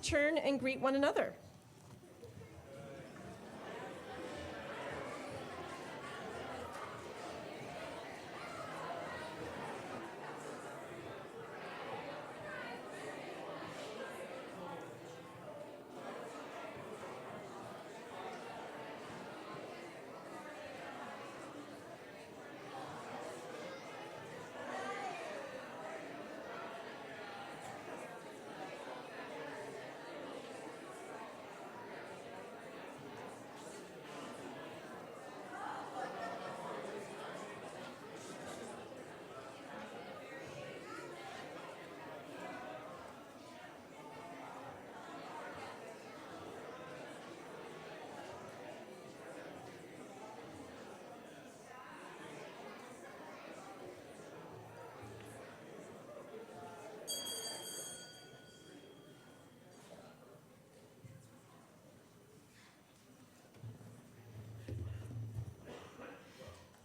turn and greet one another.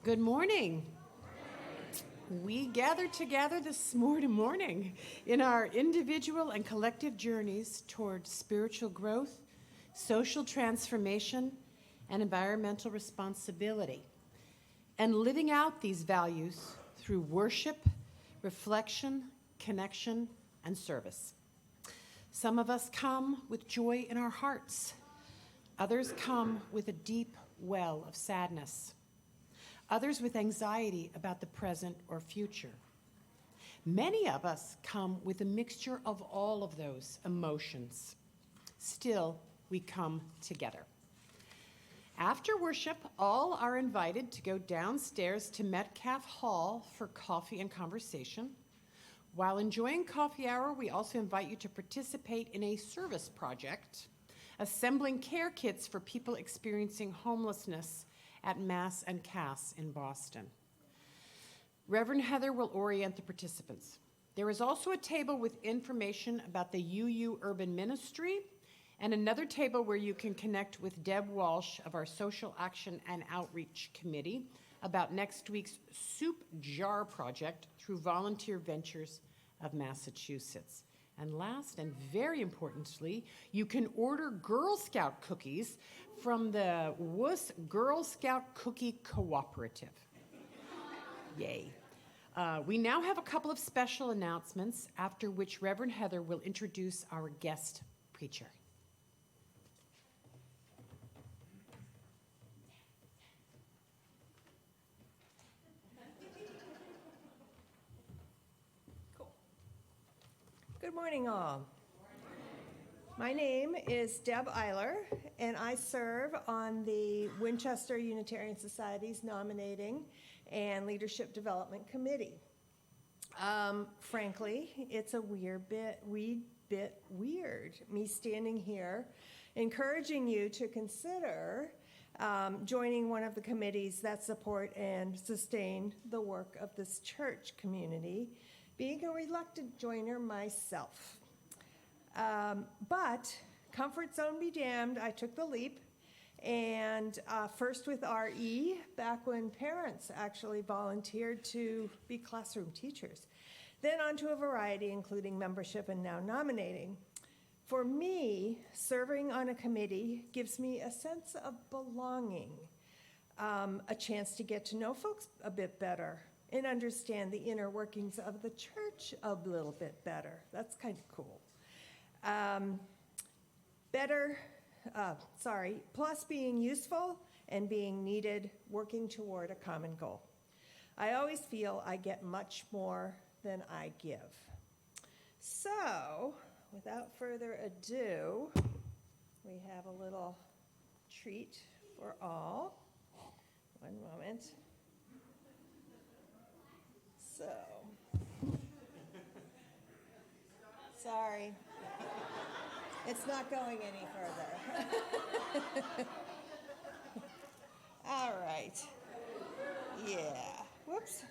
Good morning. We gathered together this morning in our individual and collective journeys toward spiritual growth, social transformation, and environmental responsibility, and living out these values through worship, reflection, connection, and service. Some of us come with joy in our hearts. Others come with a deep well of sadness. Others with anxiety about the present or future. Many of us come with a mixture of all of those emotions. Still, we come together. After worship, all are invited to go downstairs to Metcalf Hall for coffee and conversation. While enjoying coffee hour, we also invite you to participate in a service project, assembling care kits for people experiencing homelessness at Mass and Cass in Boston. Reverend Heather will orient the participants. There is also a table with information about the UU Urban Ministry and another table where you can connect with Deb Walsh of our Social Action and Outreach Committee about next week's Soup Jar Project through Volunteer Ventures of Massachusetts. And last and very importantly, you can order Girl Scout cookies from the Wuss Girl Scout Cookie Cooperative. Yay. We now have a couple of special announcements, after which Reverend Heather will introduce our guest preacher. Good morning, all. My name is Deb Eiler, and I serve on the Winchester Unitarian Society's Nominating and Leadership Development Committee. Frankly, it's a wee bit weird, me standing here encouraging you to consider joining one of the committees that support and sustain the work of this church community, being a reluctant joiner myself. But comfort zone be damned, I took the leap, and first with RE, back when parents actually volunteered to be classroom teachers, then on to a variety, including membership and now nominating. For me, serving on a committee gives me a sense of belonging, a chance to get to know folks a bit better and understand the inner workings of the church a little bit better. That's kind of cool. Plus being useful and being needed, working toward a common goal. I always feel I get much more than I give. So, without further ado, we have a little treat for all. One moment. So, sorry. It's not going any further. All right. Yeah. Whoops.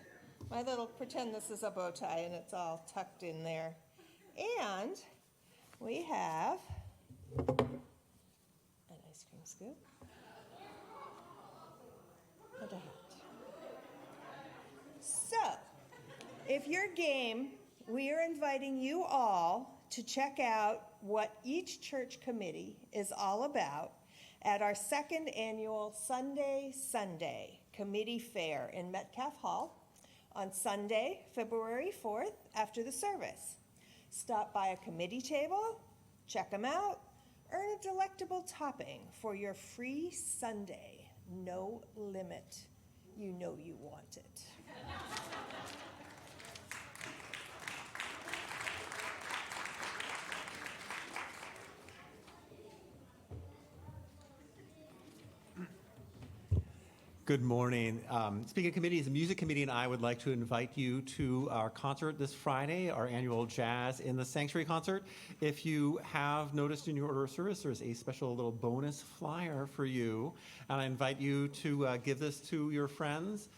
My little, pretend this is a bow tie and it's all tucked in there. And we have an ice cream scoop and a hat. So, if you're game, we are inviting you all to check out what each church committee is all about at our second annual Sunday Committee Fair in Metcalf Hall on Sunday, February 4th, after the service. Stop by a committee table, check them out, earn a delectable topping for your free Sunday. No limit. You know you want it. Good morning. Speaking of committees, the music committee and I would like to invite you to our concert this Friday, our annual Jazz in the Sanctuary concert. If you have noticed in your order of service, there's a special little bonus flyer for you. And I invite you to give this to your friends,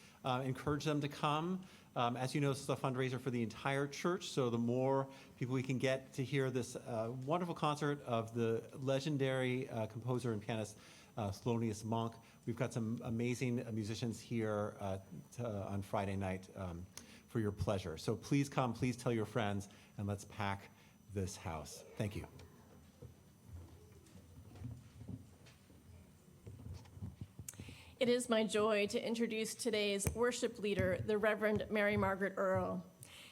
encourage them to come. As you know, this is a fundraiser for the entire church, so the more people we can get to hear this wonderful concert of the legendary composer and pianist Thelonious Monk. We've got some amazing musicians here on Friday night for your pleasure. So please come, please tell your friends, and let's pack this house. Thank you. It is my joy to introduce today's worship leader, the Reverend Mary Margaret Earl.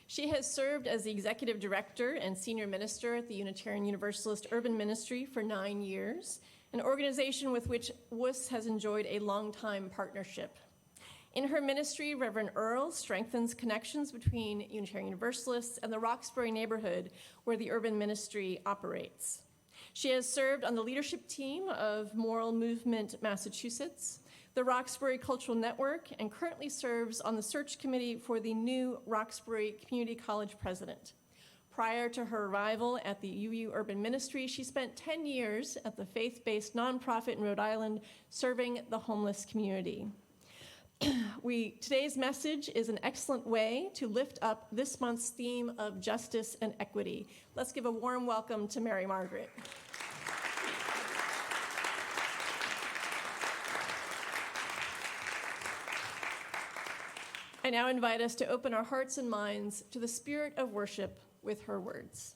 She has served as the executive director and senior minister at the Unitarian Universalist Urban Ministry for 9 years, an organization with which WUS has enjoyed a long-time partnership. In her ministry, Reverend Earl strengthens connections between Unitarian Universalists and the Roxbury neighborhood where the urban ministry operates. She has served on the leadership team of Moral Movement Massachusetts, the Roxbury Cultural Network, and currently serves on the search committee for the new Roxbury Community College president. Prior to her arrival at the UU Urban Ministry, she spent 10 years at the faith-based nonprofit in Rhode Island serving the homeless community. Today's message is an excellent way to lift up this month's theme of justice and equity. Let's give a warm welcome to Mary Margaret. I now invite us to open our hearts and minds to the spirit of worship with her words.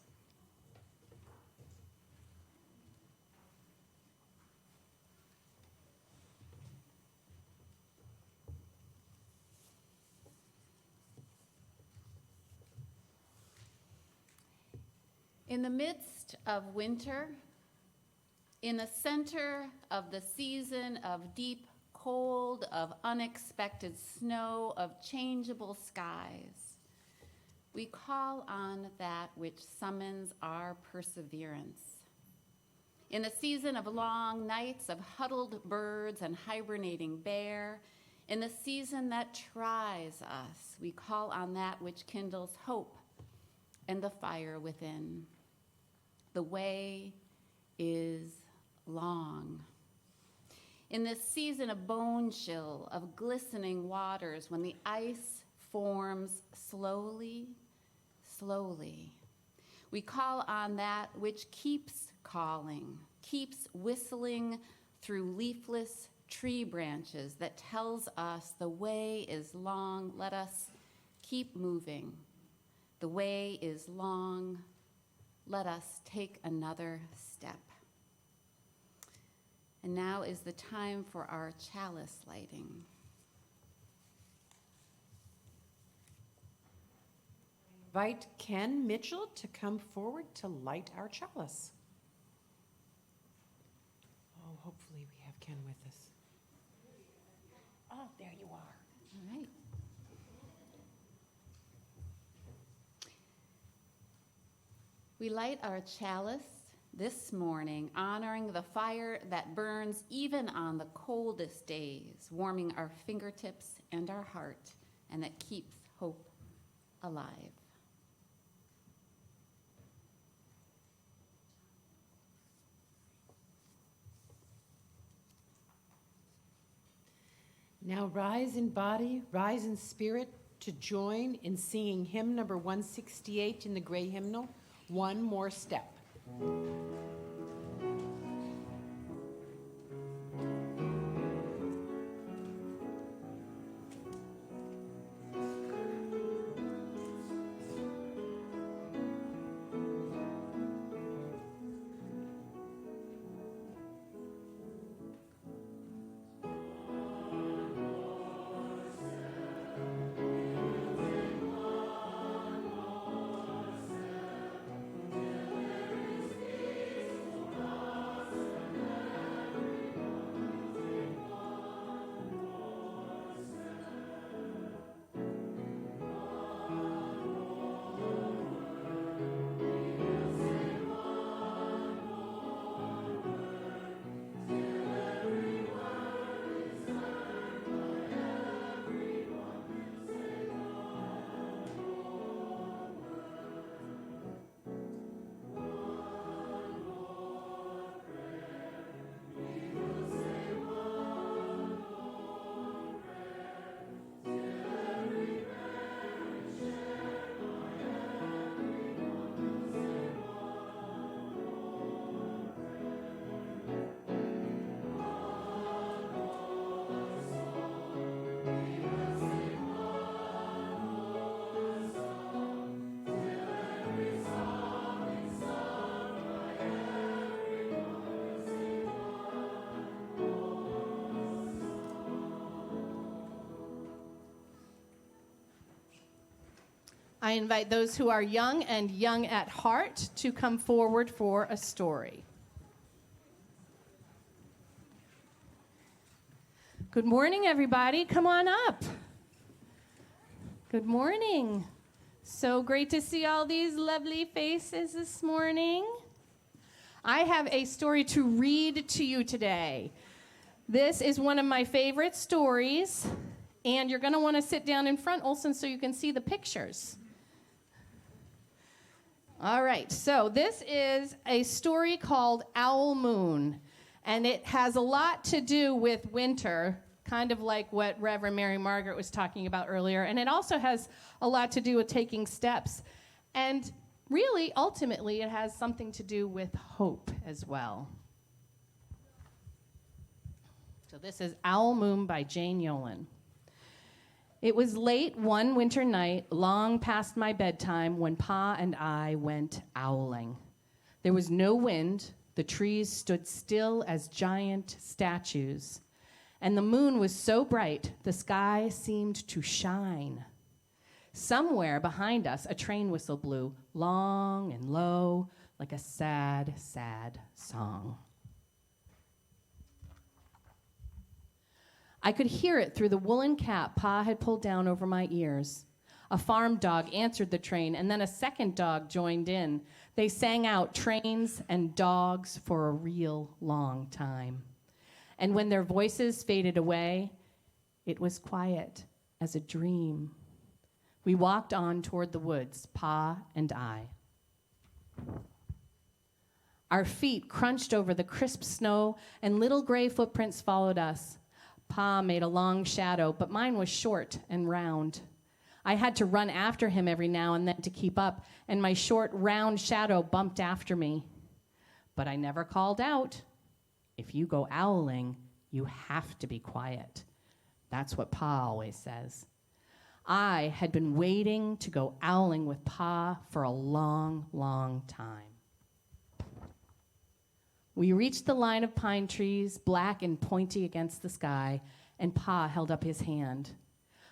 In the midst of winter, in the center of the season of deep cold, of unexpected snow, of changeable skies, we call on that which summons our perseverance. In the season of long nights of huddled birds and hibernating bear, in the season that tries us, we call on that which kindles hope and the fire within. The way is long. In this season of bone chill, of glistening waters, when the ice forms slowly, we call on that which keeps calling, keeps whistling through leafless tree branches that tells us the way is long, let us keep moving. The way is long, let us take another step. And now is the time for our chalice lighting. Invite Ken Mitchell to come forward to light our chalice. Oh, hopefully we have Ken with us. Oh, there you are. All right. We light our chalice this morning, honoring the fire that burns even on the coldest days, warming our fingertips and our heart, and that keeps hope alive. Now rise in body, rise in spirit to join in singing hymn number 168 in the gray hymnal, One More Step. invite those who are young and young at heart to come forward for a story. Good morning, everybody. Come on up. Good morning. So great to see all these lovely faces this morning. I have a story to read to you today. This is one of my favorite stories, and you're going to want to sit down in front, Olson, so you can see the pictures. All right, so this is a story called Owl Moon, and it has a lot to do with winter, kind of like what Reverend Mary Margaret was talking about earlier, and it also has a lot to do with taking steps. And really, ultimately, it has something to do with hope as well. So this is Owl Moon by Jane Yolen. It was late one winter night, long past my bedtime, when Pa and I went owling. There was no wind, the trees stood still as giant statues, and the moon was so bright the sky seemed to shine. Somewhere behind us, a train whistle blew, long and low, like a sad, sad song. I could hear it through the woolen cap Pa had pulled down over my ears. A farm dog answered the train, and then a second dog joined in. They sang out trains and dogs for a real long time. And when their voices faded away, it was quiet as a dream. We walked on toward the woods, Pa and I. Our feet crunched over the crisp snow, and little gray footprints followed us. Pa made a long shadow, but mine was short and round. I had to run after him every now and then to keep up, and my short, round shadow bumped after me. But I never called out. If you go owling, you have to be quiet. That's what Pa always says. I had been waiting to go owling with Pa for a long, long time. We reached the line of pine trees, black and pointy against the sky, and Pa held up his hand.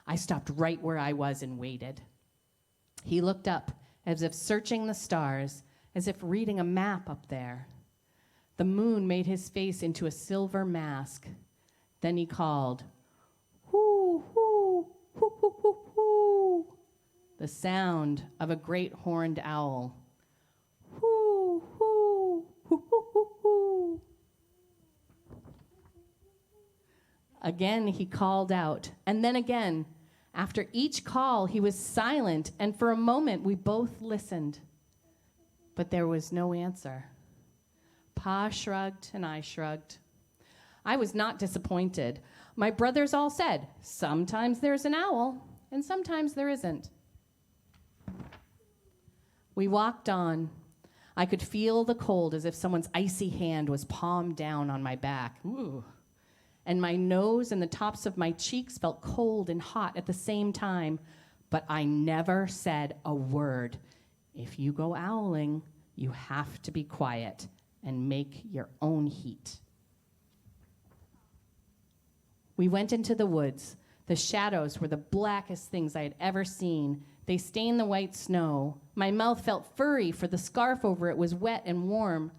I stopped right where I was and waited. He looked up, as if searching the stars, as if reading a map up there. The moon made his face into a silver mask. Then he called, "Hoo, hoo, hoo, hoo, hoo, hoo," the sound of a great horned owl. Hoo, hoo, hoo, hoo, hoo, hoo. Again he called out, and then again. After each call, he was silent, and for a moment we both listened. But there was no answer. Pa shrugged, and I shrugged. I was not disappointed. My brothers all said, sometimes there's an owl, and sometimes there isn't. We walked on. I could feel the cold as if someone's icy hand was palmed down on my back. Ooh. And my nose and the tops of my cheeks felt cold and hot at the same time, but I never said a word. If you go owling, you have to be quiet and make your own heat. We went into the woods. The shadows were the blackest things I had ever seen. They stained the white snow. My mouth felt furry, for the scarf over it was wet and warm.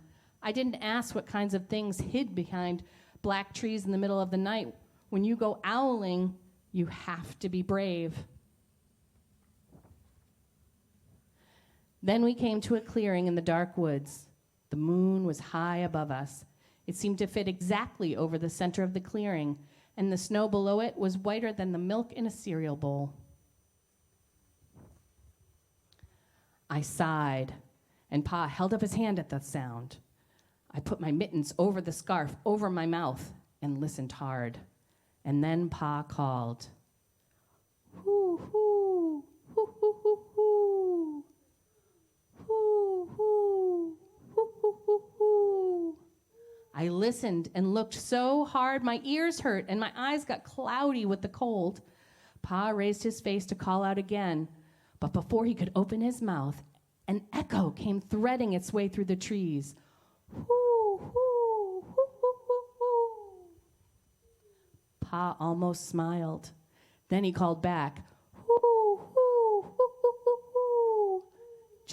I didn't ask what kinds of things hid behind black trees in the middle of the night. When you go owling, you have to be brave. Then we came to a clearing in the dark woods. The moon was high above us. It seemed to fit exactly over the center of the clearing, and the snow below it was whiter than the milk in a cereal bowl. I sighed, and Pa held up his hand at the sound. I put my mittens over the scarf, over my mouth, and listened hard. And then Pa called, "Hoo, hoo, hoo, hoo, hoo, hoo. Hoo, hoo, hoo, hoo, hoo, hoo." I listened and looked so hard my ears hurt and my eyes got cloudy with the cold. Pa raised his face to call out again, but before he could open his mouth, an echo came threading its way through the trees. Hoo, hoo, hoo, hoo, hoo, hoo. Pa almost smiled. Then he called back, "Hoo, hoo, hoo, hoo, hoo,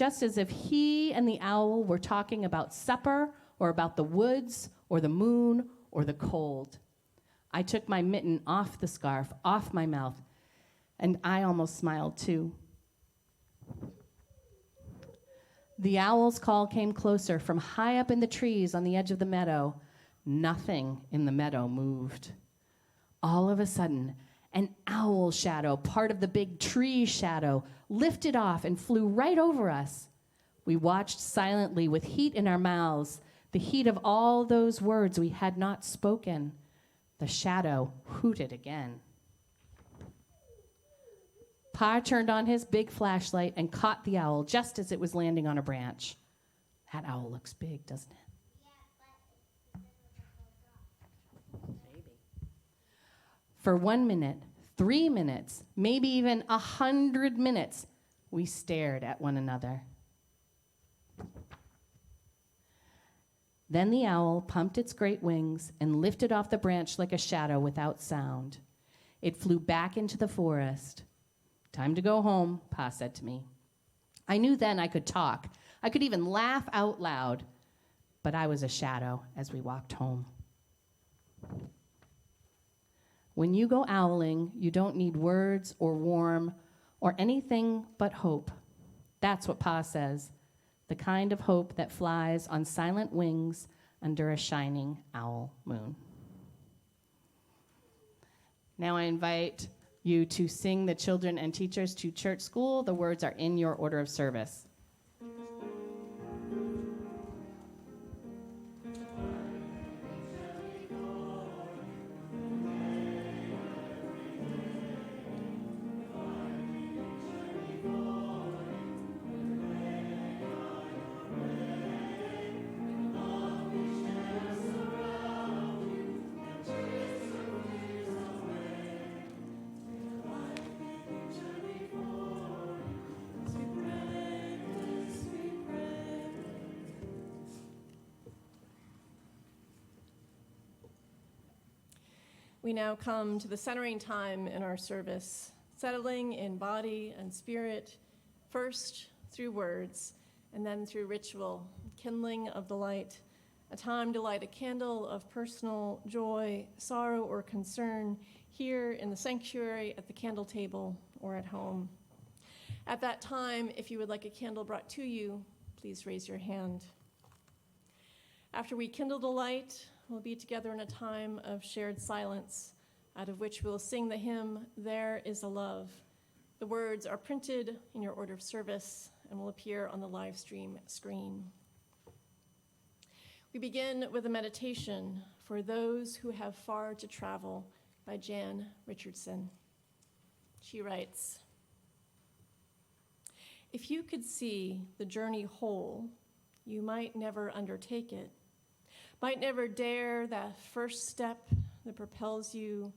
just as if he and the owl were talking about supper or about the woods or the moon or the cold. I took my mitten off the scarf, off my mouth, and I almost smiled too. The owl's call came closer from high up in the trees on the edge of the meadow. Nothing in the meadow moved. All of a sudden, an owl shadow, part of the big tree shadow, lifted off and flew right over us. We watched silently with heat in our mouths, the heat of all those words we had not spoken. The shadow hooted again. Pa turned on his big flashlight and caught the owl just as it was landing on a branch. That owl looks big, doesn't it? Maybe. For 1 minute, 3 minutes, maybe even 100 minutes, we stared at one another. Then the owl pumped its great wings and lifted off the branch like a shadow without sound. It flew back into the forest. "Time to go home," Pa said to me. I knew then I could talk. I could even laugh out loud, but I was a shadow as we walked home. When you go owling, you don't need words or warm or anything but hope. That's what Pa says, the kind of hope that flies on silent wings under a shining owl moon. Now I invite you to sing the children and teachers to church school. The words are in your order of service. We now come to the centering time in our service, settling in body and spirit, first through words, and then through ritual, kindling of the light, a time to light a candle of personal joy, sorrow, or concern here in the sanctuary, at the candle table, or at home. At that time, if you would like a candle brought to you, please raise your hand. After we kindle the light, we'll be together in a time of shared silence, out of which we'll sing the hymn, "There is a Love." The words are printed in your order of service and will appear on the live stream screen. We begin with a meditation for those who have far to travel by Jan Richardson. She writes, "If you could see the journey whole, you might never undertake it, might never dare that first step that propels you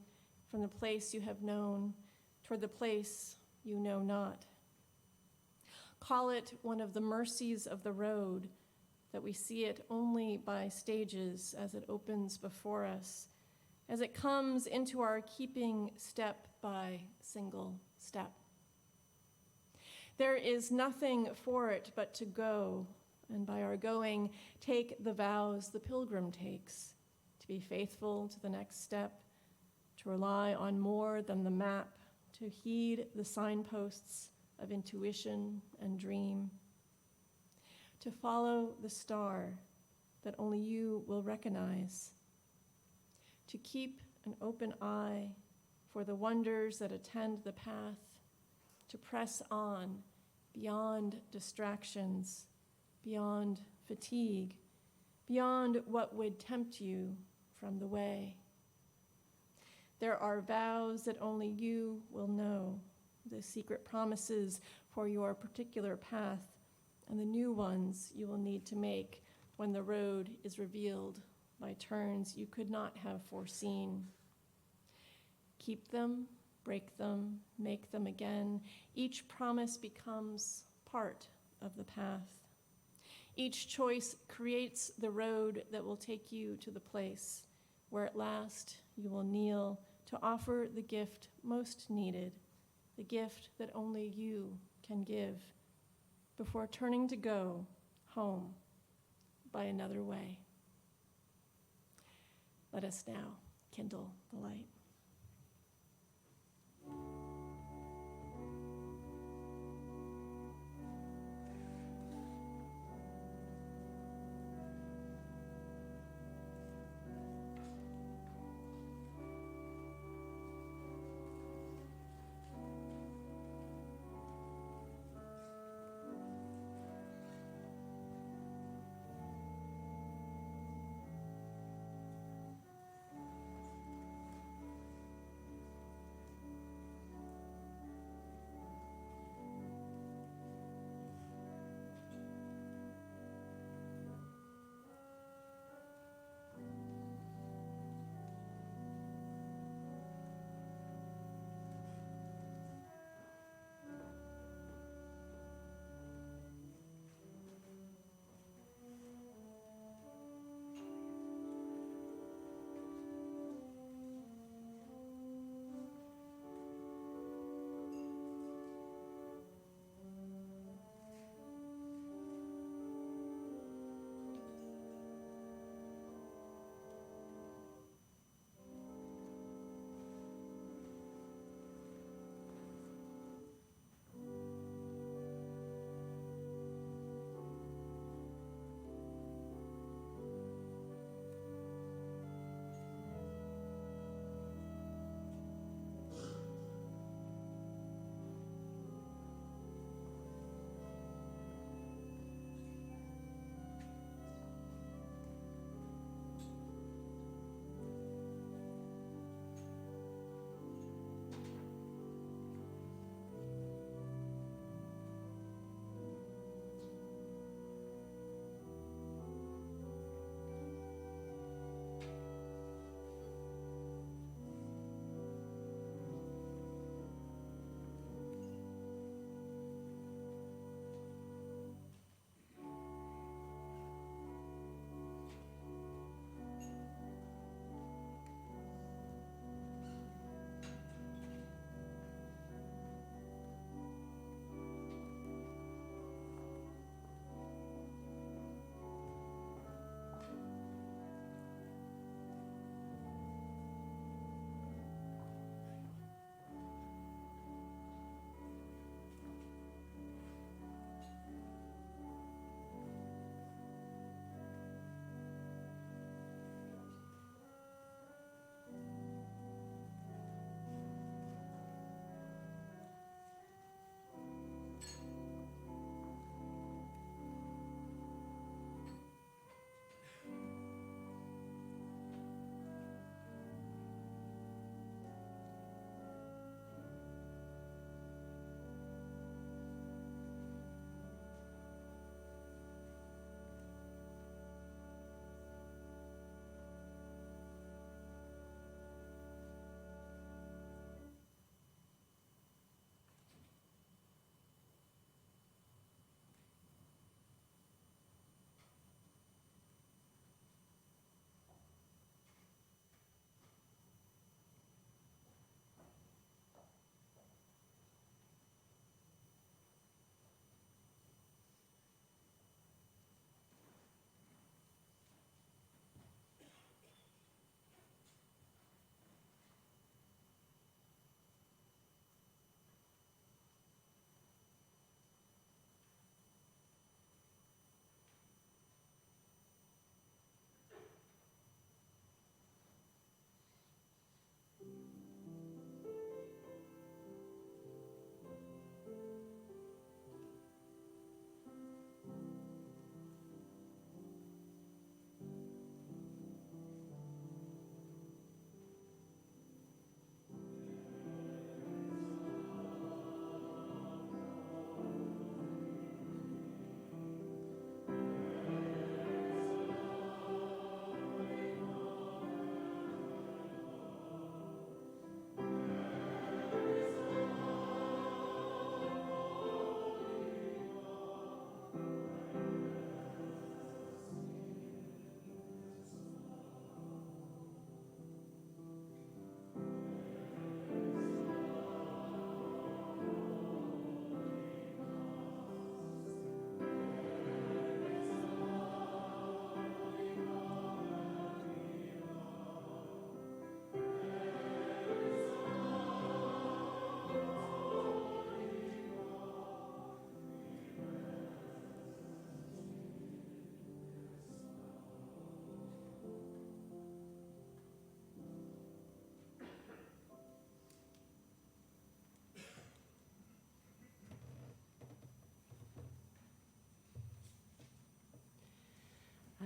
from the place you have known toward the place you know not. Call it one of the mercies of the road, that we see it only by stages as it opens before us, as it comes into our keeping step by single step. There is nothing for it but to go, and by our going, take the vows the pilgrim takes, to be faithful to the next step, to rely on more than the map, to heed the signposts of intuition and dream, to follow the star that only you will recognize, to keep an open eye for the wonders that attend the path, to press on beyond distractions, beyond fatigue, beyond what would tempt you from the way. There are vows that only you will know, the secret promises for your particular path, and the new ones you will need to make when the road is revealed by turns you could not have foreseen. Keep them, break them, make them again. Each promise becomes part of the path. Each choice creates the road that will take you to the place where at last you will kneel to offer the gift most needed, the gift that only you can give, before turning to go home by another way. Let us now kindle the light.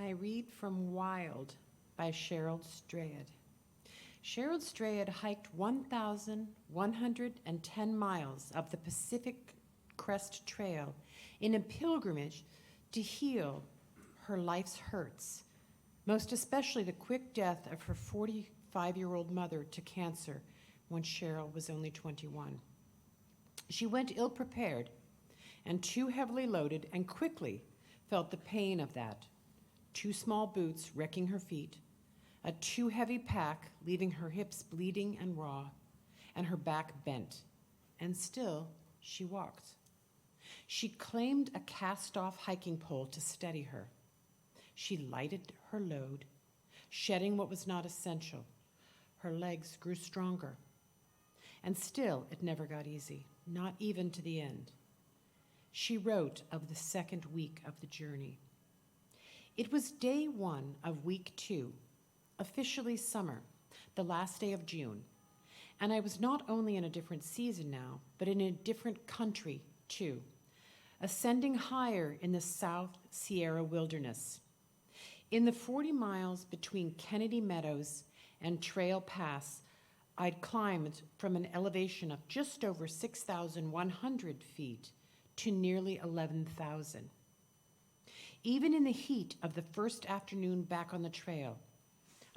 I read from Wild by Cheryl Strayed. Cheryl Strayed hiked 1,110 miles up the Pacific Crest Trail in a pilgrimage to heal her life's hurts, most especially the quick death of her 45-year-old mother to cancer when Cheryl was only 21. She went ill-prepared and too heavily loaded and quickly felt the pain of that. 2 small boots wrecking her feet, a too heavy pack leaving her hips bleeding and raw, and her back bent. And still, she walked. She claimed a cast-off hiking pole to steady her. She lighted her load, shedding what was not essential. Her legs grew stronger. And still, it never got easy, not even to the end. She wrote of the second week of the journey. It was day 1 of week 2, officially summer, the last day of June, and I was not only in a different season now, but in a different country too, ascending higher in the South Sierra Wilderness. In the 40 miles between Kennedy Meadows and Trail Pass, I'd climbed from an elevation of just over 6,100 feet to nearly 11,000. Even in the heat of the first afternoon back on the trail,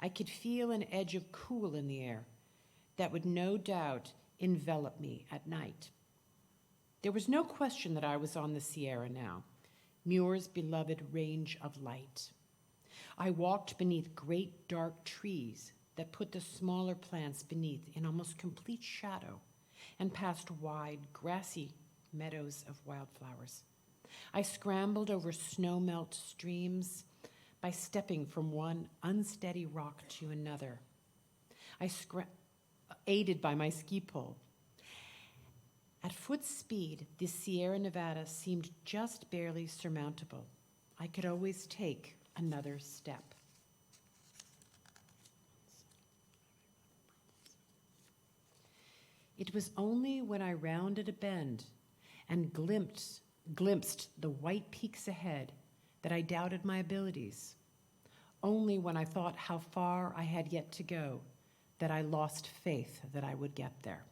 I could feel an edge of cool in the air that would no doubt envelop me at night. There was no question that I was on the Sierra now, Muir's beloved range of light. I walked beneath great dark trees that put the smaller plants beneath in almost complete shadow, and past wide, grassy meadows of wildflowers. I scrambled over snow-melt streams by stepping from one unsteady rock to another. Aided by my ski pole. At foot speed, the Sierra Nevada seemed just barely surmountable. I could always take another step. It was only when I rounded a bend and glimpsed the white peaks ahead that I doubted my abilities. Only when I thought how far I had yet to go that I lost faith that I would get there.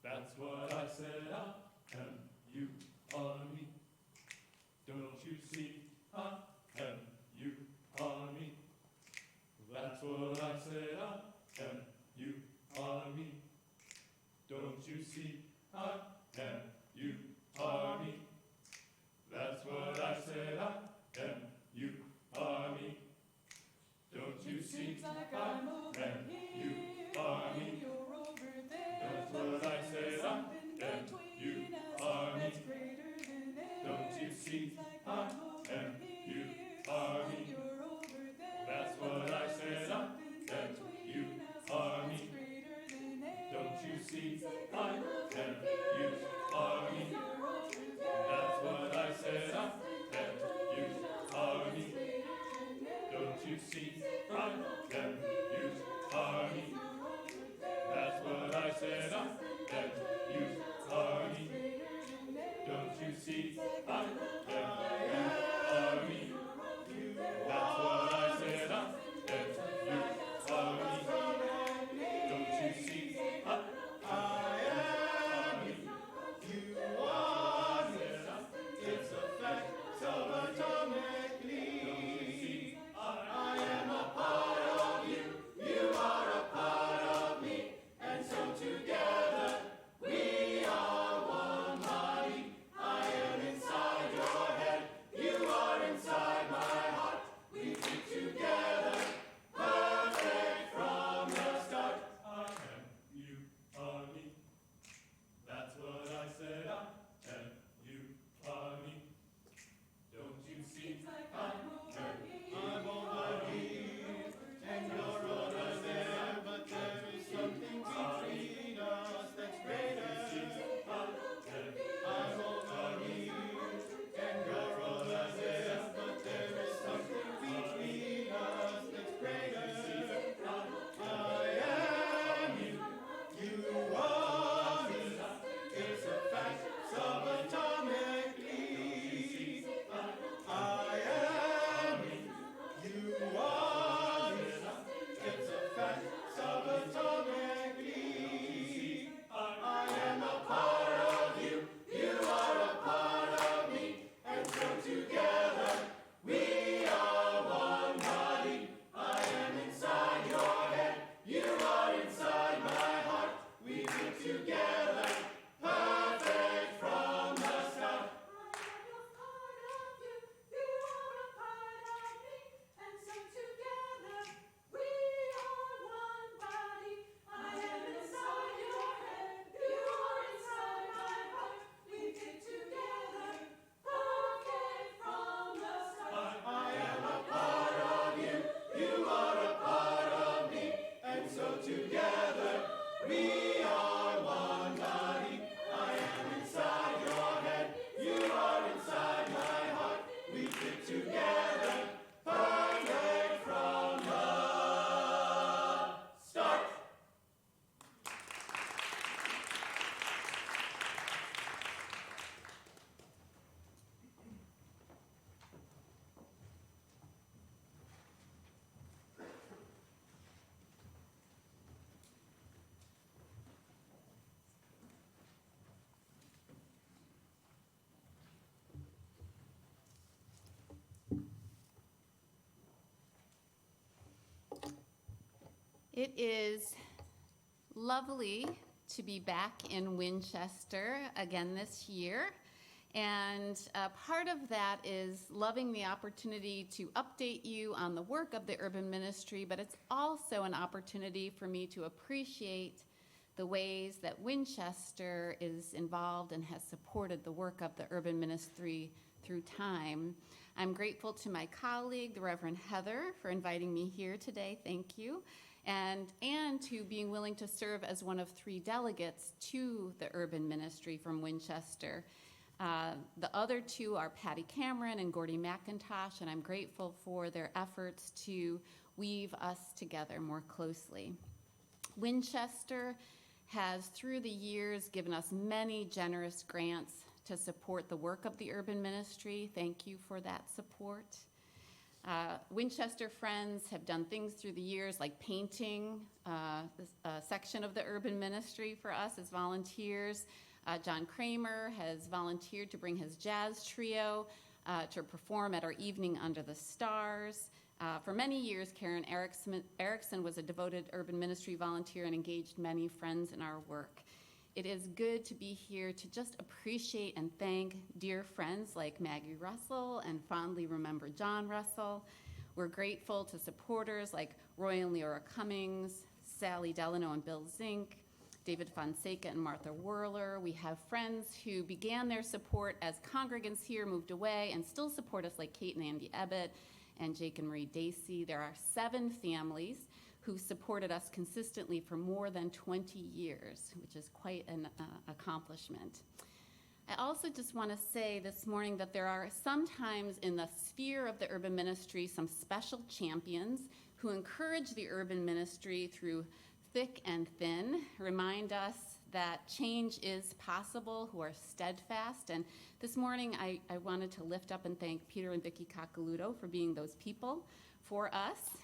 That's what I said, I am, you are me. Don't you see, I am, you are me. That's what I said, I am, you are me. Don't you see, I am, you are me. That's what I said, I am, you are me. Don't you see, I am, you are me. That's what I said, I am, you are me. Don't you see, I am, you are me. That's what I said, I am, you are me. Don't you see, I am, you are me. That's what I said, I am, you are me. Don't you see, I am, you are me. That's what I said, I am, you are me. Don't you see, I am, you are me. It is lovely to be back in Winchester again this year. And part of that is loving the opportunity to update you on the work of the urban ministry, but it's also an opportunity for me to appreciate the ways that Winchester is involved and has supported the work of the urban ministry through time. I'm grateful to my colleague, the Reverend Heather, for inviting me here today. Thank you. And to being willing to serve as one of 3 delegates to the urban ministry from Winchester. The other 2 are Patty Cameron and Gordy McIntosh, and I'm grateful for their efforts to weave us together more closely. Winchester has, through the years, given us many generous grants to support the work of the urban ministry. Thank you for that support. Winchester Friends have done things through the years like painting a section of the urban ministry for us as volunteers. John Kramer has volunteered to bring his jazz trio to perform at our Evening Under the Stars. For many years, Karen Erickson was a devoted urban ministry volunteer and engaged many friends in our work. It is good to be here to just appreciate and thank dear friends like Maggie Russell and fondly remember John Russell. We're grateful to supporters like Roy and Leora Cummings, Sally Delano and Bill Zink, David Fonseca and Martha Whirler. We have friends who began their support as congregants here moved away and still support us, like Kate and Andy Ebbett and Jake and Marie Dacey. There are 7 families who supported us consistently for more than 20 years, which is quite an accomplishment. I also just want to say this morning that there are sometimes in the sphere of the urban ministry some special champions who encourage the urban ministry through thick and thin, remind us that change is possible, who are steadfast. And this morning I wanted to lift up and thank Peter and Vicki Coccoluto for being those people for us.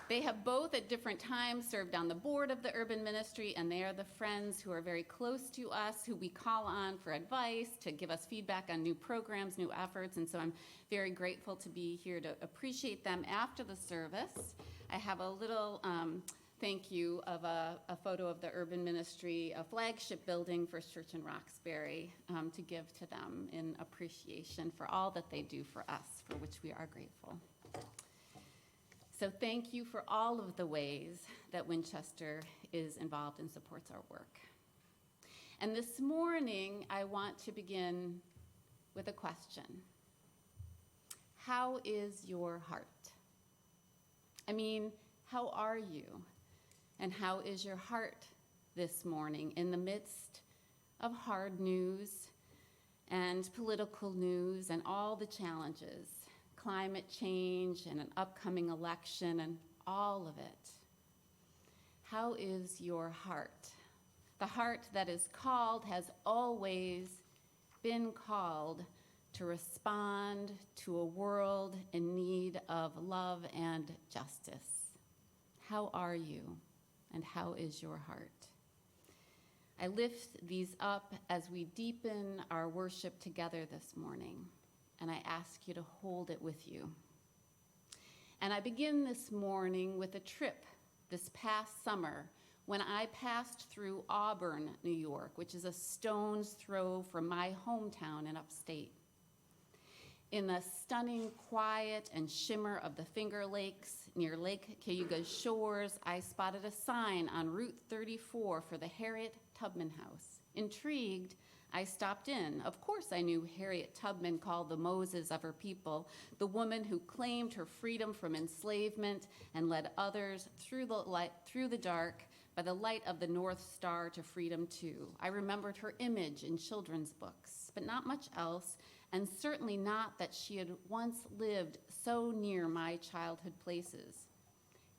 They have both at different times served on the board of the urban ministry, and they are the friends who are very close to us, who we call on for advice, to give us feedback on new programs, new efforts, and so I'm very grateful to be here to appreciate them after the service. I have a little thank you of a photo of the urban ministry, a flagship building for Church in Roxbury, to give to them in appreciation for all that they do for us, for which we are grateful. So thank you for all of the ways that Winchester is involved and supports our work. And this morning, I want to begin with a question. How is your heart? I mean, how are you? And how is your heart this morning in the midst of hard news and political news and all the challenges? Climate change and an upcoming election and all of it. How is your heart? The heart that is called has always been called to respond to a world in need of love and justice. How are you and how is your heart? I lift these up as we deepen our worship together this morning, and I ask you to hold it with you. And I begin this morning with a trip this past summer when I passed through Auburn, New York, which is a stone's throw from my hometown in upstate. In the stunning quiet and shimmer of the Finger Lakes near Lake Cayuga's shores, I spotted a sign on Route 34 for the Harriet Tubman House. Intrigued, I stopped in. Of course I knew Harriet Tubman, called the Moses of her people, the woman who claimed her freedom from enslavement and led others through the dark by the light of the North Star to freedom too. I remembered her image in children's books, but not much else, and certainly not that she had once lived so near my childhood places.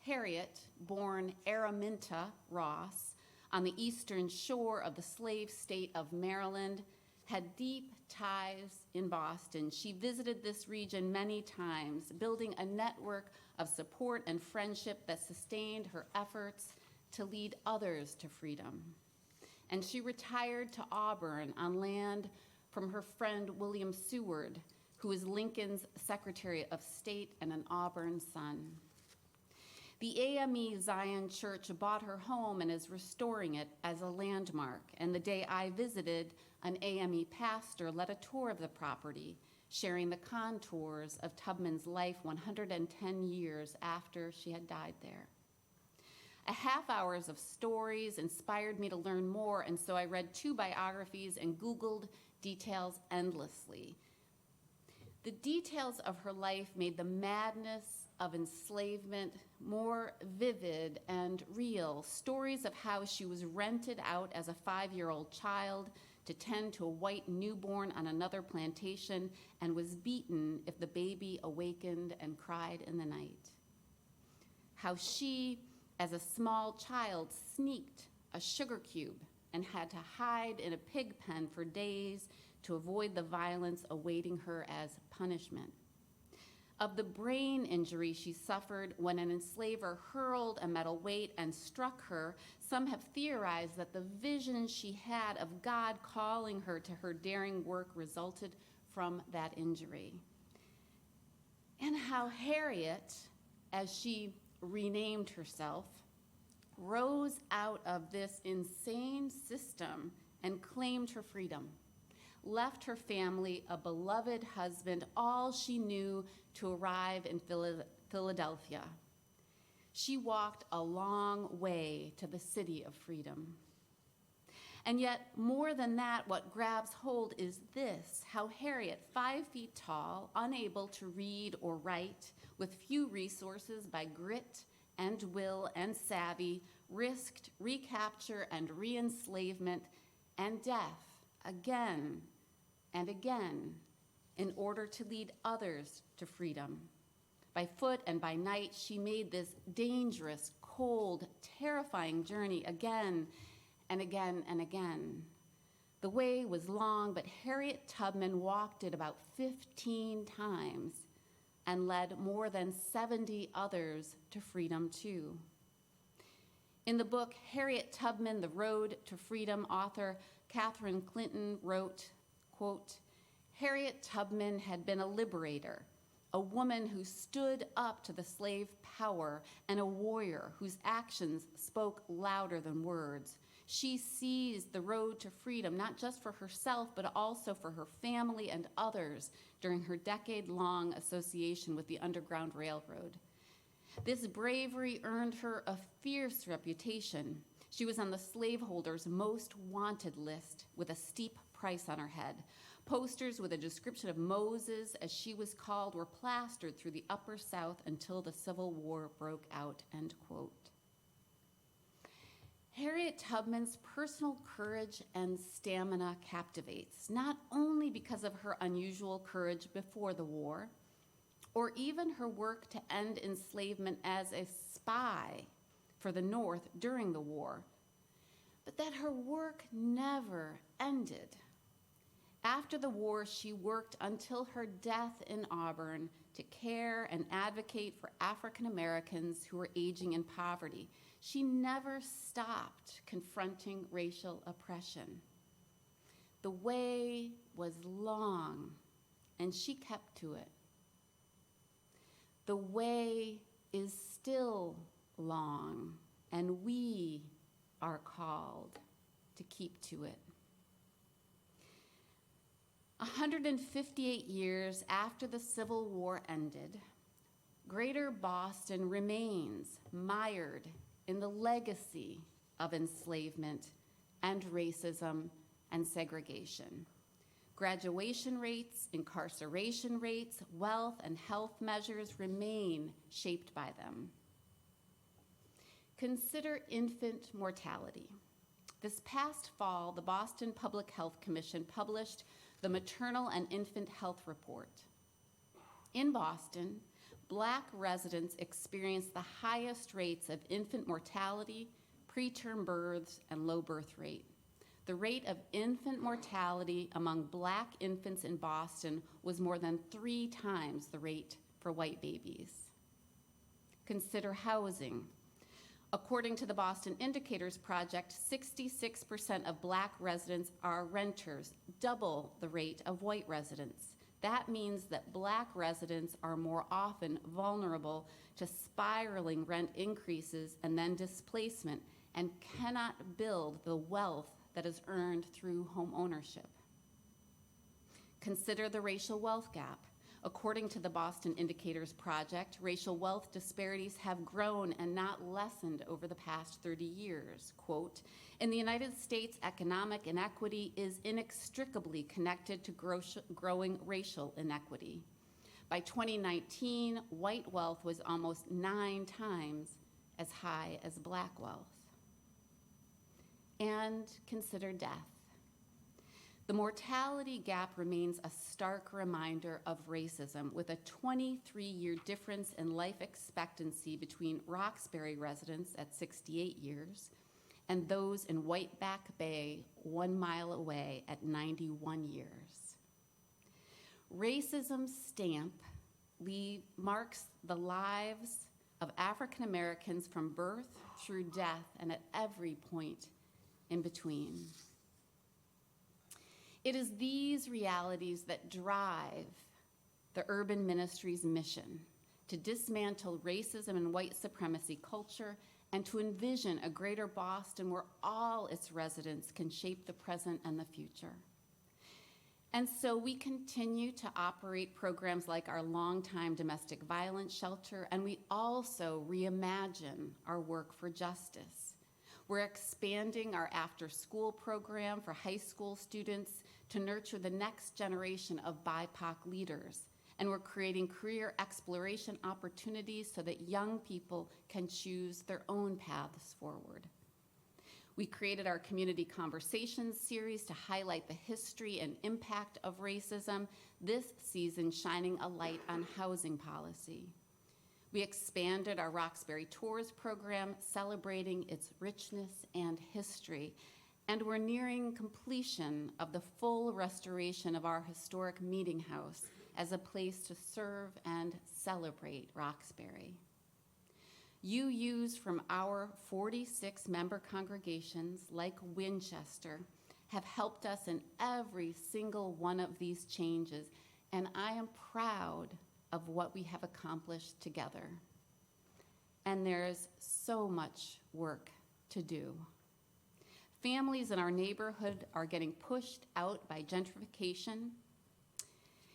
Harriet, born Araminta Ross, on the eastern shore of the slave state of Maryland, had deep ties in Boston. She visited this region many times, building a network of support and friendship that sustained her efforts to lead others to freedom. And she retired to Auburn on land from her friend William Seward who was Lincoln's Secretary of State and an Auburn son. The AME Zion Church bought her home and is restoring it as a landmark. And the day I visited, an AME pastor led a tour of the property, sharing the contours of Tubman's life 110 years after she had died there. A half hours of stories inspired me to learn more, and so I read 2 biographies and Googled details endlessly. The details of her life made the madness of enslavement more vivid and real. Stories of how she was rented out as a 5-year-old child to tend to a white newborn on another plantation and was beaten if the baby awakened and cried in the night. How she, as a small child, sneaked a sugar cube and had to hide in a pig pen for days to avoid the violence awaiting her as punishment. Of the brain injury she suffered when an enslaver hurled a metal weight and struck her, some have theorized that the vision she had of God calling her to her daring work resulted from that injury. And how Harriet, as she renamed herself, rose out of this insane system and claimed her freedom, left her family, a beloved husband, all she knew to arrive in Philadelphia. She walked a long way to the city of freedom. And yet, more than that, what grabs hold is this: how Harriet, 5 feet tall, unable to read or write, with few resources, by grit and will and savvy, risked recapture and re-enslavement and death again and again in order to lead others to freedom. By foot and by night, she made this dangerous, cold, terrifying journey again and again and again. The way was long, but Harriet Tubman walked it about 15 times and led more than 70 others to freedom too. In the book Harriet Tubman, The Road to Freedom, author Catherine Clinton wrote, quote, "Harriet Tubman had been a liberator, a woman who stood up to the slave power, and a warrior whose actions spoke louder than words. She seized the road to freedom, not just for herself, but also for her family and others during her decade-long association with the Underground Railroad. This bravery earned her a fierce reputation. She was on the slaveholders' most wanted list with a steep price on her head. Posters with a description of Moses, as she was called, were plastered through the Upper South until the Civil War broke out," end quote. Harriet Tubman's personal courage and stamina captivates, not only because of her unusual courage before the war, or even her work to end enslavement as a spy for the North during the war, but that her work never ended. After the war, she worked until her death in Auburn to care and advocate for African Americans who were aging in poverty. She never stopped confronting racial oppression. The way was long, and she kept to it. The way is still long, and we are called to keep to it. 158 years after the Civil War ended, Greater Boston remains mired in the legacy of enslavement and racism and segregation. Graduation rates, incarceration rates, wealth and health measures remain shaped by them. Consider infant mortality. This past fall, the Boston Public Health Commission published the Maternal and Infant Health Report. In Boston, Black residents experienced the highest rates of infant mortality, preterm births, and low birth rate. The rate of infant mortality among Black infants in Boston was more than 3 times the rate for white babies. Consider housing. According to the Boston Indicators Project, 66% of Black residents are renters, double the rate of white residents. That means that Black residents are more often vulnerable to spiraling rent increases and then displacement and cannot build the wealth that is earned through home ownership. Consider the racial wealth gap. According to the Boston Indicators Project, racial wealth disparities have grown and not lessened over the past 30 years. Quote, in the United States, economic inequity is inextricably connected to growing racial inequity. By 2019, white wealth was almost 9 times as high as Black wealth. And consider death. The mortality gap remains a stark reminder of racism, with a 23-year difference in life expectancy between Roxbury residents at 68 years and those in Whiteback Bay, 1 mile away, at 91 years. Racism's stamp marks the lives of African Americans from birth through death and at every point in between. It is these realities that drive the Urban Ministry's mission to dismantle racism and white supremacy culture and to envision a greater Boston where all its residents can shape the present and the future. And so we continue to operate programs like our longtime domestic violence shelter, and we also reimagine our work for justice. We're expanding our after-school program for high school students to nurture the next generation of BIPOC leaders. And we're creating career exploration opportunities so that young people can choose their own paths forward. We created our Community Conversations series to highlight the history and impact of racism, this season shining a light on housing policy. We expanded our Roxbury Tours program, celebrating its richness and history, and we're nearing completion of the full restoration of our historic meeting house as a place to serve and celebrate Roxbury. UUs from our 46-member congregations, like Winchester, have helped us in every single one of these changes, and I am proud of what we have accomplished together. And there's so much work to do. Families in our neighborhood are getting pushed out by gentrification.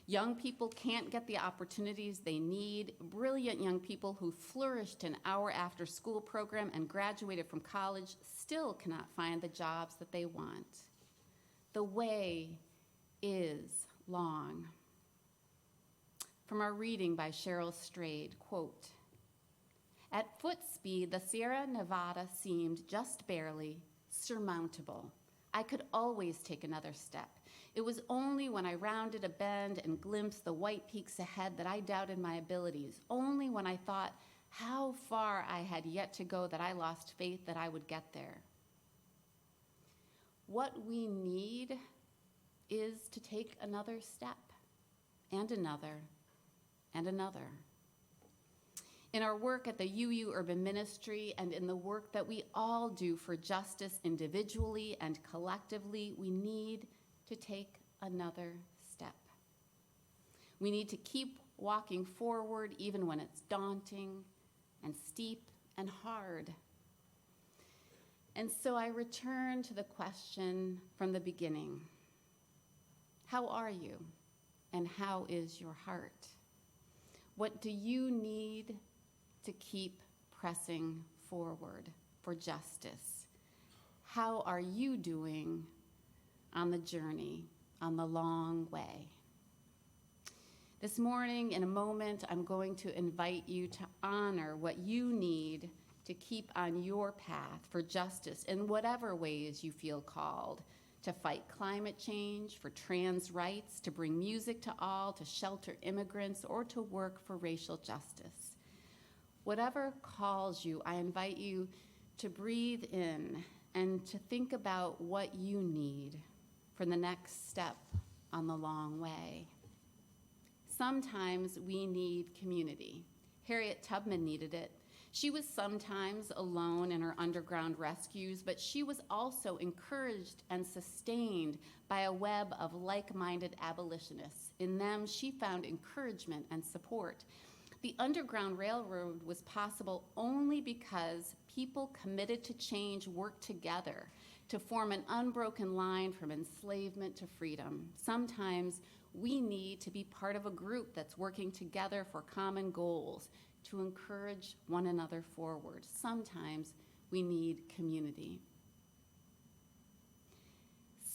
Young people can't get the opportunities they need. Brilliant young people who flourished in our after-school program and graduated from college still cannot find the jobs that they want. The way is long. From our reading by Cheryl Strayed, quote, at foot speed, the Sierra Nevada seemed just barely surmountable. I could always take another step. It was only when I rounded a bend and glimpsed the white peaks ahead that I doubted my abilities. Only when I thought how far I had yet to go that I lost faith that I would get there. What we need is to take another step, and another, and another. In our work at the UU Urban Ministry and in the work that we all do for justice individually and collectively, we need to take another step. We need to keep walking forward even when it's daunting and steep and hard. And so I return to the question from the beginning. How are you, and how is your heart? What do you need to keep pressing forward for justice? How are you doing on the journey, on the long way? This morning, in a moment, I'm going to invite you to honor what you need to keep on your path for justice in whatever ways you feel called, to fight climate change, for trans rights, to bring music to all, to shelter immigrants, or to work for racial justice. Whatever calls you, I invite you to breathe in and to think about what you need for the next step on the long way. Sometimes we need community. Harriet Tubman needed it. She was sometimes alone in her underground rescues, but she was also encouraged and sustained by a web of like-minded abolitionists. In them, she found encouragement and support. The Underground Railroad was possible only because people committed to change worked together to form an unbroken line from enslavement to freedom. Sometimes we need to be part of a group that's working together for common goals, to encourage one another forward. Sometimes we need community.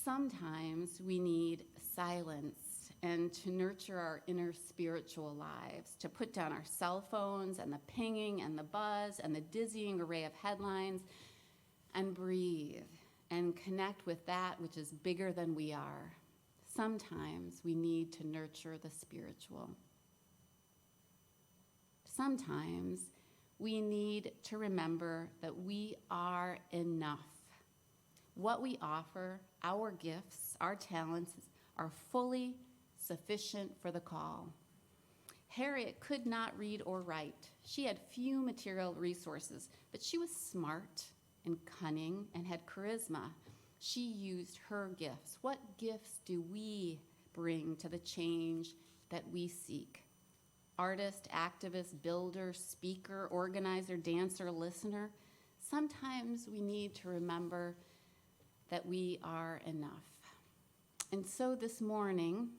Sometimes we need silence and to nurture our inner spiritual lives, to put down our cell phones and the pinging and the buzz and the dizzying array of headlines and breathe and connect with that which is bigger than we are. Sometimes we need to nurture the spiritual. Sometimes we need to remember that we are enough. What we offer, our gifts, our talents, are fully sufficient for the call. Harriet could not read or write. She had few material resources, but she was smart and cunning and had charisma. She used her gifts. What gifts do we bring to the change that we seek? Artist, activist, builder, speaker, organizer, dancer, listener. Sometimes we need to remember that we are enough. And so this morning,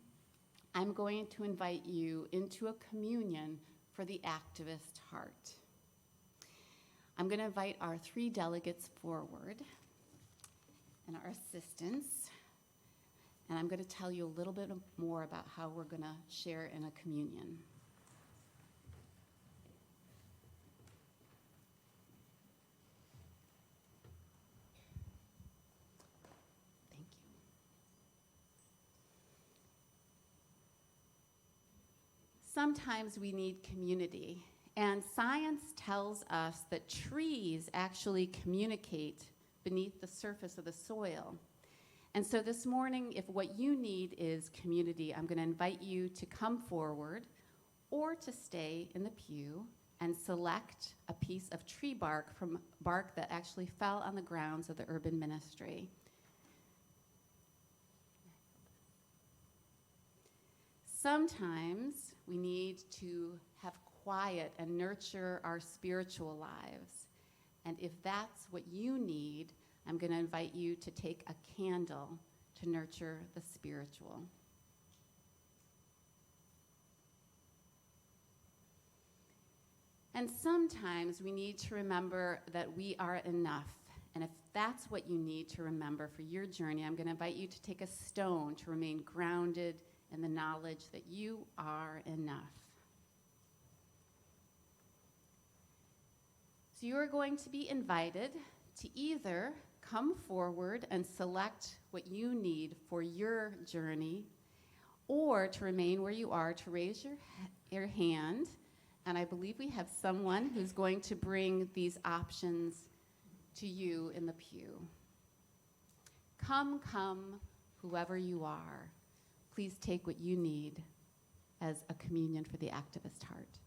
I'm going to invite you into a communion for the activist heart. I'm going to invite our 3 delegates forward and our assistants, and I'm going to tell you a little bit more about how we're going to share in a communion. Thank you. Sometimes we need community, and science tells us that trees actually communicate beneath the surface of the soil. And so this morning, if what you need is community, I'm going to invite you to come forward or to stay in the pew and select a piece of tree bark from bark that actually fell on the grounds of the urban ministry. Sometimes we need to have quiet and nurture our spiritual lives. And if that's what you need, I'm going to invite you to take a candle to nurture the spiritual. And sometimes we need to remember that we are enough. And if that's what you need to remember for your journey, I'm going to invite you to take a stone to remain grounded in the knowledge that you are enough. So you are going to be invited to either come forward and select what you need for your journey, or to remain where you are, to raise your hand. And I believe we have someone who's going to bring these options to you in the pew. Come, whoever you are. Please take what you need as a communion for the activist heart.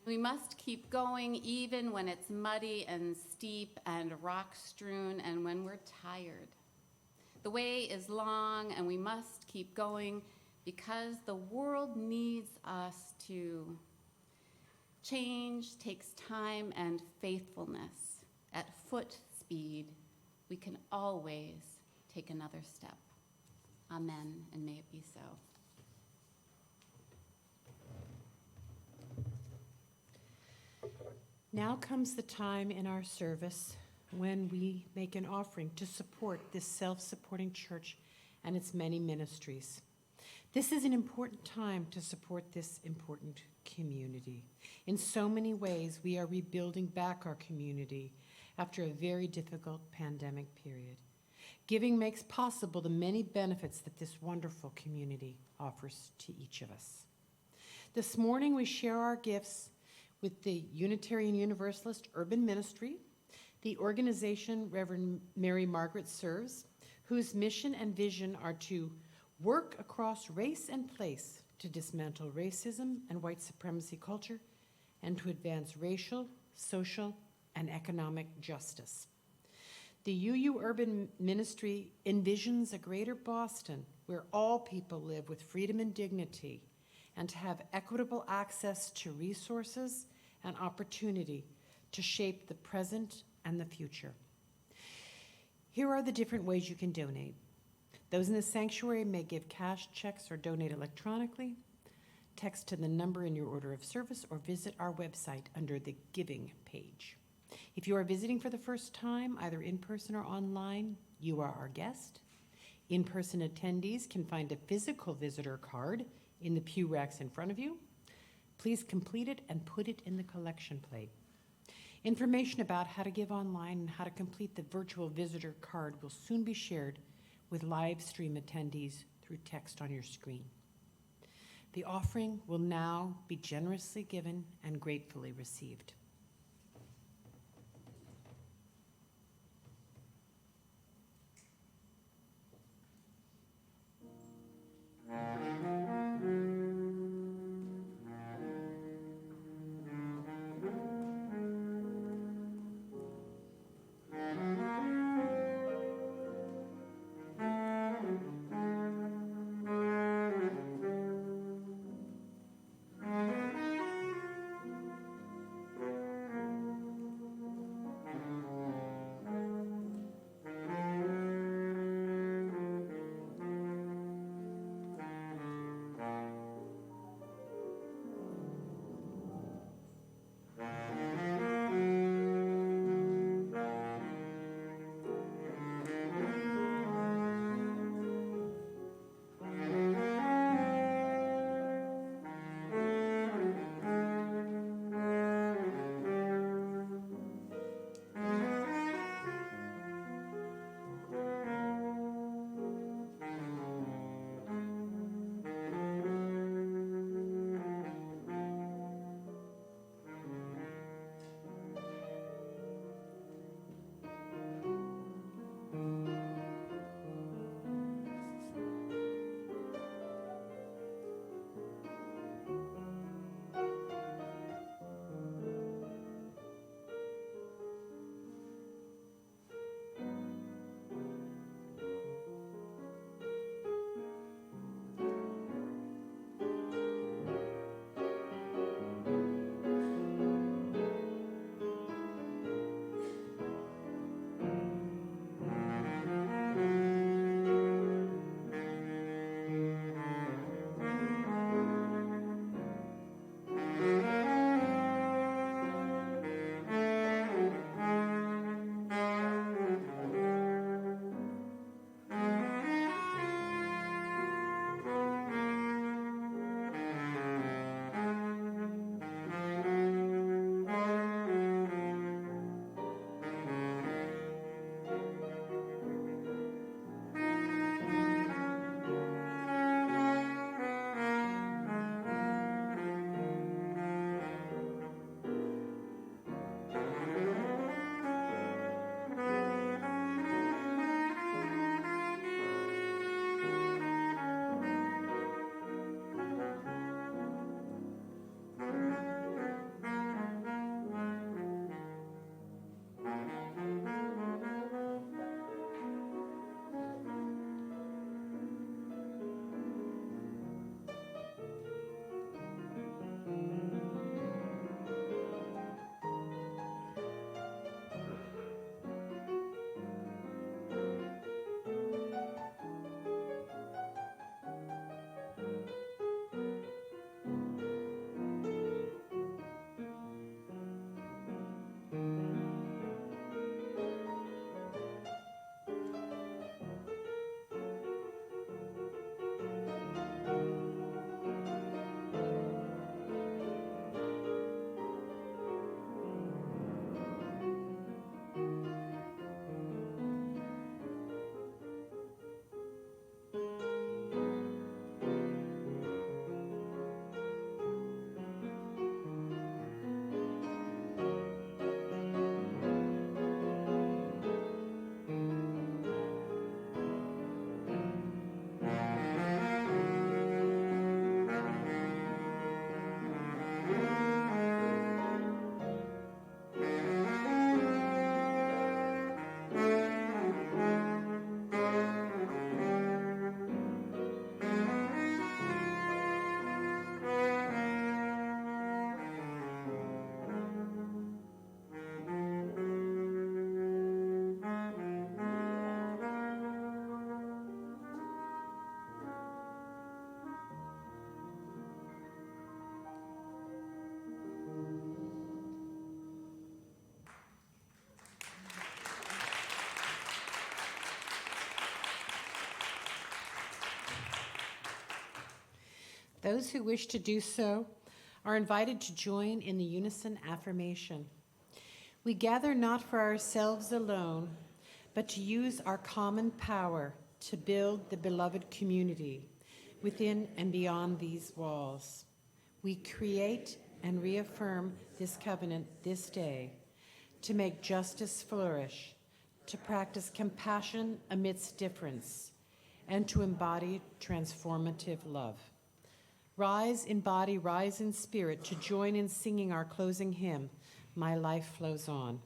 We must keep going even when it's muddy and steep and rock-strewn and when we're tired. The way is long and we must keep going because the world needs us to. Change takes time and faithfulness. At foot speed, we can always take another step. Amen, and may it be so. Now comes the time in our service when we make an offering to support this self-supporting church and its many ministries. This is an important time to support this important community. In so many ways, we are rebuilding back our community after a very difficult pandemic period. Giving makes possible the many benefits that this wonderful community offers to each of us. This morning, we share our gifts with the Unitarian Universalist Urban Ministry, the organization Reverend Mary Margaret serves, whose mission and vision are to work across race and place to dismantle racism and white supremacy culture and to advance racial, social, and economic justice. The UU Urban Ministry envisions a greater Boston where all people live with freedom and dignity and to have equitable access to resources and opportunity to shape the present and the future. Here are the different ways you can donate. Those in the sanctuary may give cash, checks, or donate electronically. Text to the number in your order of service or visit our website under the Giving page. If you are visiting for the first time, either in person or online, you are our guest. In-person attendees can find a physical visitor card in the pew racks in front of you. Please complete it and put it in the collection plate. Information about how to give online and how to complete the virtual visitor card will soon be shared with live stream attendees through text on your screen. The offering will now be generously given and gratefully received. Those who wish to do so are invited to join in the unison affirmation. We gather not for ourselves alone, but to use our common power to build the beloved community within and beyond these walls. We create and reaffirm this covenant this day to make justice flourish, to practice compassion amidst difference, and to embody transformative love. Rise in body, rise in spirit to join in singing our closing hymn, My Life Flows On.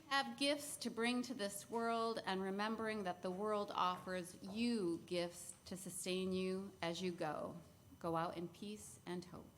Have gifts to bring to this world, and remembering that the world offers you gifts to sustain you as you go. Go out in peace and hope.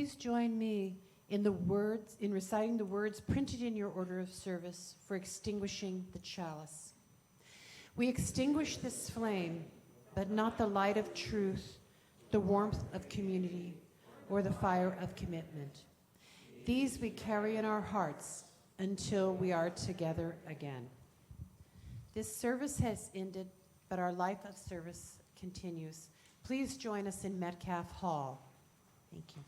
please join me in reciting the words printed in your order of service for extinguishing the chalice. We extinguish this flame, but not the light of truth, the warmth of community, or the fire of commitment. These we carry in our hearts until we are together again. This service has ended, but our life of service continues. Please join us in Metcalf Hall. Thank you.